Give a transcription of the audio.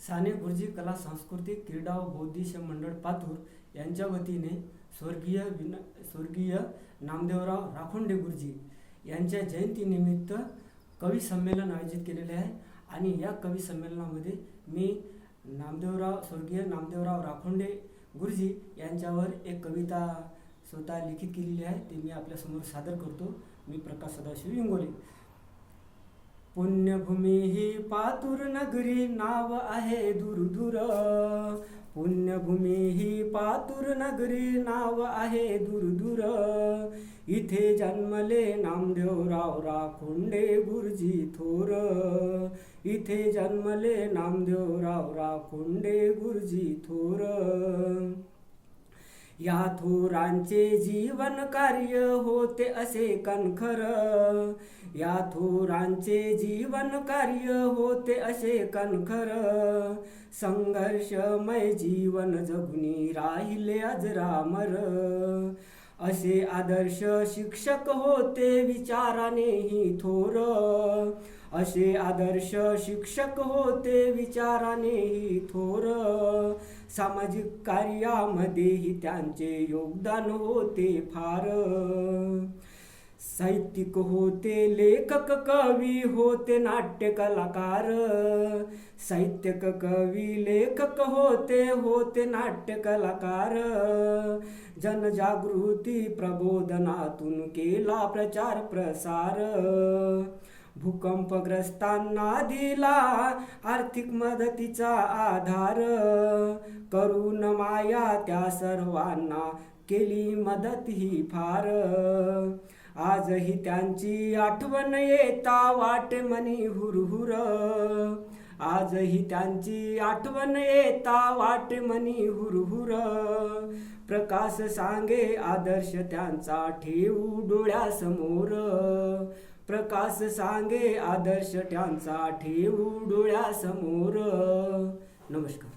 साने गुरुजी कला सांस्कृतिक क्रीडा व बौद्धिक मंडळ पातूर यांच्या वतीने स्वर्गीय नामदेवराव राखोंडे गुरुजी यांच्या जयंतीनिमित्त कवी संमेलन आयोजित केलेले आहे आणि या कवी संमेलनामध्ये मी स्वर्गीय नामदेवराव राखोंडे गुरुजी यांच्यावर एक कविता स्वतः लिखित केलेली आहे, ती मी आपल्यासमोर सादर करतो. मी प्रकाश सदाशिव इंगोले. पुण्यभूमी ही पातूर नगरी, नाव आहे दूर दूर. पुण्यभूमी ही पातूर नगरी, नाव आहे दूर दूर. इथे जन्मले नामदेवराव राखोंडे गुरुजी थोर. इथे जन्मले नामदेवराव राखोंडे गुरुजी थोर. या थोरांचे जीवन कार्य होते असे कणखर. या थोरांचे जीवन कार्य होते असे कणखर. संघर्षमय जीवन जगुनी राहिले अजरामर. असे आदर्श शिक्षक होते विचारानेही थोर. असे आदर्श शिक्षक होते विचारानेही थोर. सामाजिक कार्यामध्येही त्यांचे योगदान होते फार. साहित्यिक होते, लेखक कवी होते, नाट्य कलाकार. साहित्यिक कवी लेखक होते नाट्य कलाकार. जनजागृती प्रबोधनातून केला प्रचार प्रसार. भूकंपग्रस्तांना दिला आर्थिक मदतीचा आधार. करुण माया त्या सर्वांना केली मदत ही फार. आजही त्यांची आठवण येता वाटे मनी हुरहुर. आजही त्यांची आठवण येता वाटे मनी हुरहुर. प्रकाश सांगे आदर्श त्यांचा ठेवू डोळ्यासमोर. प्रकाश सांगे आदर्श त्यांचा ठेवू डोळ्यासमोर. नमस्कार.